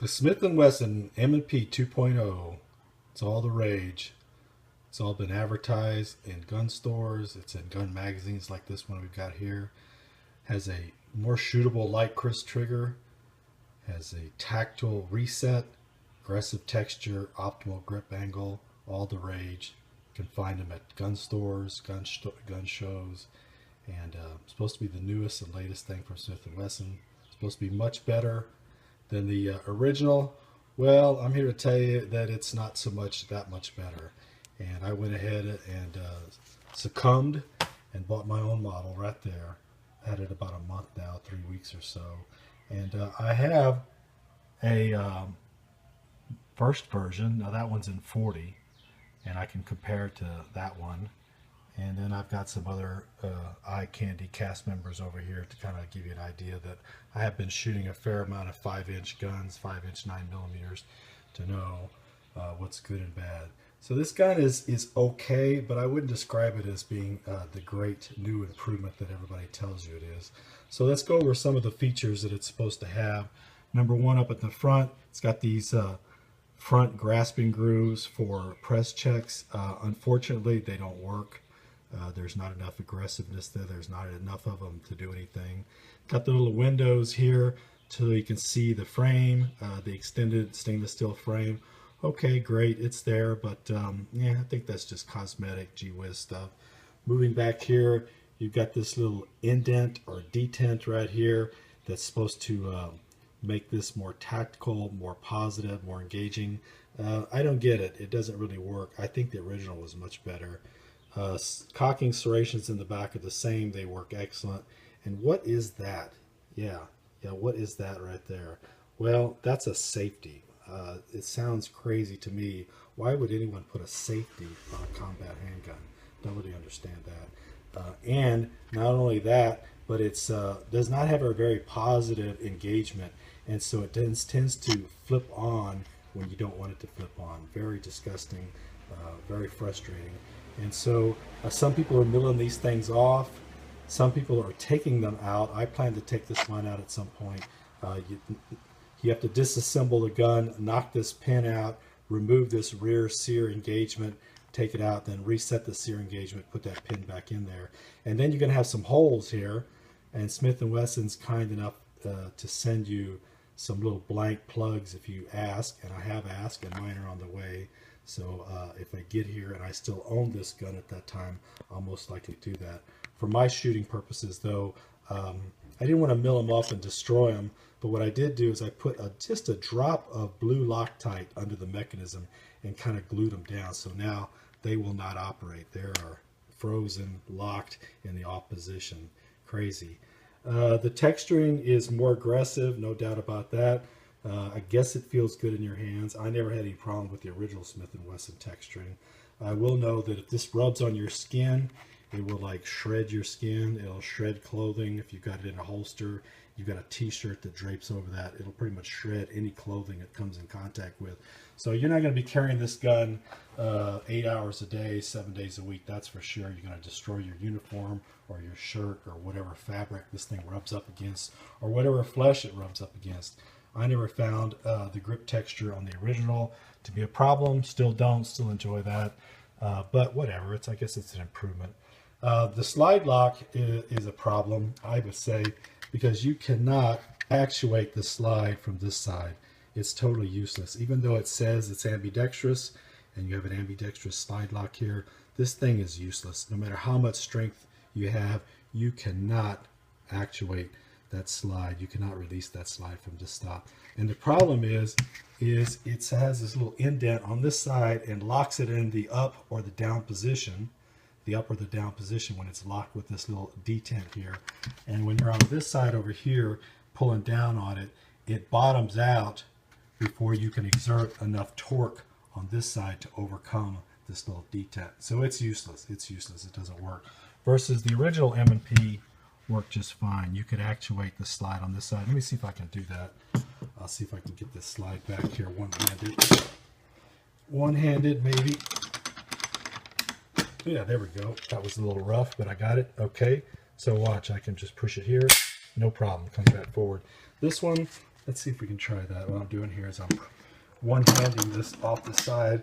The Smith & Wesson M&P 2.0, it's all the rage. It's all been advertised in gun stores. It's in gun magazines like this one we've got here. Has a more shootable light crisp trigger. Has a tactile reset, aggressive texture, optimal grip angle, all the rage. You can find them at gun stores, gun shows, and supposed to be the newest and latest thing from Smith & Wesson. Supposed to be much better than the original. Well, I'm here to tell you that it's not that much better. And I went ahead and succumbed and bought my own model right there. Had it about a month now, 3 weeks or so. And I have a first version. Now that one's in 40, and I can compare it to that one. And then I've got some other eye candy cast members over here to kind of give you an idea that I have been shooting a fair amount of 5-inch guns, 5-inch 9mm, to know what's good and bad. So this gun is okay, but I wouldn't describe it as being the great new improvement that everybody tells you it is. So let's go over some of the features that it's supposed to have. Number one, up at the front, it's got these front grasping grooves for press checks. Unfortunately, they don't work. There's not enough aggressiveness there. There's not enough of them to do anything. Got the little windows here so you can see the frame, the extended stainless steel frame. Okay, great, it's there, but yeah, I think that's just cosmetic, gee whiz stuff. Moving back here, you've got this little indent or detent right here that's supposed to make this more tactical, more positive, more engaging. I don't get it. It doesn't really work. I think the original was much better. Cocking serrations in the back are the same. They work excellent. And what is that? Yeah, what is that right there? Well, that's a safety. It sounds crazy to me. Why would anyone put a safety on a combat handgun? Don't really understand that. And not only that, but it does not have a very positive engagement, and so it tends to flip on when you don't want it to flip on. Very disgusting, very frustrating. And so some people are milling these things off. Some people are taking them out. I plan to take this one out at some point. You have to disassemble the gun, knock this pin out, remove this rear sear engagement, take it out, then reset the sear engagement, put that pin back in there. And then you're going to have some holes here. And Smith & Wesson's kind enough to send you some little blank plugs if you ask. And I have asked, and mine are on the way. So if I get here and I still own this gun at that time, I'll most likely do that. For my shooting purposes, though, I didn't want to mill them up and destroy them. But what I did do is I put just a drop of blue Loctite under the mechanism and kind of glued them down. So now they will not operate. They are frozen, locked in the off position. Crazy. The texturing is more aggressive, no doubt about that. I guess it feels good in your hands. I never had any problem with the original Smith & Wesson texturing. I will know that if this rubs on your skin, it will like shred your skin. It'll shred clothing. If you've got it in a holster, you've got a t-shirt that drapes over that, it'll pretty much shred any clothing it comes in contact with. So you're not going to be carrying this gun 8 hours a day, 7 days a week, that's for sure. You're going to destroy your uniform or your shirt or whatever fabric this thing rubs up against, or whatever flesh it rubs up against. I never found the grip texture on the original to be a problem. Still don't, still enjoy that. But whatever, I guess it's an improvement. The slide lock is a problem, I would say, because you cannot actuate the slide from this side. It's totally useless. Even though it says it's ambidextrous and you have an ambidextrous slide lock here, this thing is useless. No matter how much strength you have, you cannot actuate that slide. You cannot release that slide from this stop. And the problem is it has this little indent on this side and locks it in the up or the down position. The up or the down position when it's locked with this little detent here. And when you're on this side over here pulling down on it, it bottoms out before you can exert enough torque on this side to overcome this little detent. So it's useless. It's useless. It doesn't work. Versus the original M&P worked just fine. You could actuate the slide on this side. Let me see if I can do that. I'll see if I can get this slide back here one-handed. One-handed maybe. Yeah, there we go. That was a little rough, but I got it. Okay, so watch. I can just push it here. No problem. Comes back forward. This one, Let's see if we can try that. What I'm doing here is I'm one-handing this off the side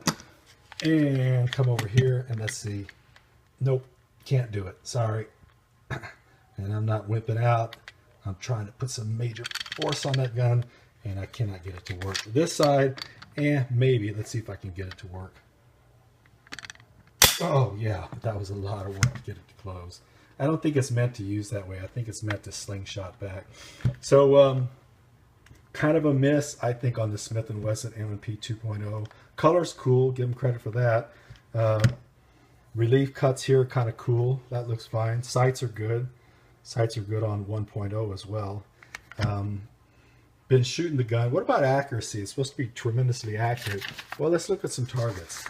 and come over here and let's see. Nope, can't do it. Sorry. And I'm not whipping out. I'm trying to put some major force on that gun and I cannot get it to work. This side, and maybe, let's see if I can get it to work. Oh yeah, that was a lot of work to get it to close. I don't think it's meant to use that way. I think it's meant to slingshot back. So kind of a miss, I think, on the Smith & Wesson M&P 2.0. Color's cool, give them credit for that. Relief cuts here, kind of cool. That looks fine. Sights are good. Sights are good on 1.0 as well. Been shooting the gun. What about accuracy? It's supposed to be tremendously accurate. Well, let's look at some targets.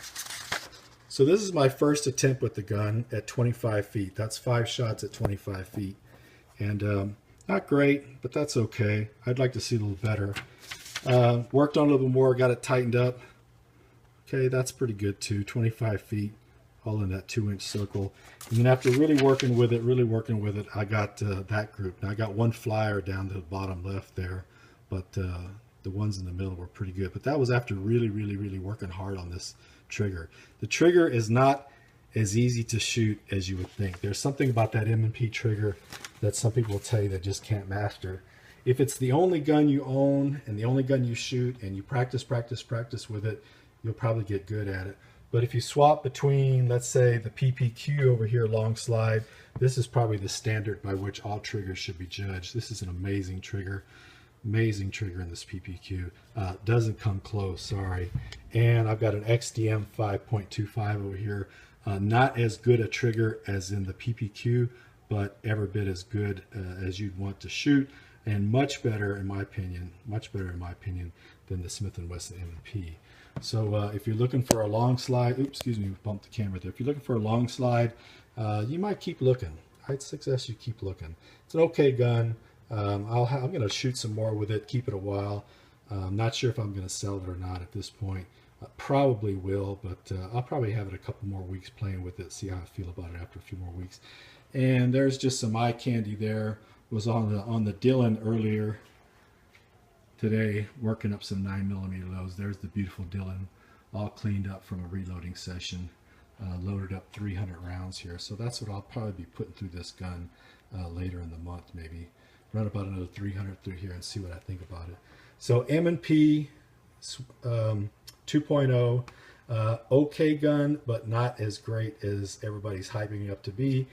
So this is my first attempt with the gun at 25 feet. That's 5 shots at 25 feet. And not great, but that's okay. I'd like to see a little better. Worked on a little more, got it tightened up. Okay, that's pretty good too. 25 feet, all in that 2-inch circle. And then after really working with it, I got that group. Now I got one flyer down to the bottom left there, but the ones in the middle were pretty good. But that was after really working hard on this trigger. The trigger is not as easy to shoot as you would think. There's something about that M&P trigger that some people will tell you they just can't master. If it's the only gun you own and the only gun you shoot and you practice with it, you'll probably get good at it. But if you swap between, let's say, the PPQ over here, long slide, this is probably the standard by which all triggers should be judged. This is an amazing trigger in this PPQ. Doesn't come close, sorry. And I've got an XDM 5.25 over here. Not as good a trigger as in the PPQ, but every bit as good as you'd want to shoot, and much better in my opinion, than the Smith & Wesson M&P. So if you're looking for a long slide, oops, excuse me, bumped the camera there. If you're looking for a long slide, you might keep looking. I'd suggest you keep looking. It's an okay gun. I'm going to shoot some more with it, keep it a while. I'm not sure if I'm going to sell it or not at this point. Probably will, but I'll probably have it a couple more weeks playing with it, see how I feel about it after a few more weeks. And there's just some eye candy there. Was on the Dillon earlier today, working up some 9mm loads. There's the beautiful Dillon, all cleaned up from a reloading session. Loaded up 300 rounds here, so that's what I'll probably be putting through this gun later in the month. Maybe run about another 300 through here and see what I think about it. So M&P 2.0, okay gun, but not as great as everybody's hyping it up to be.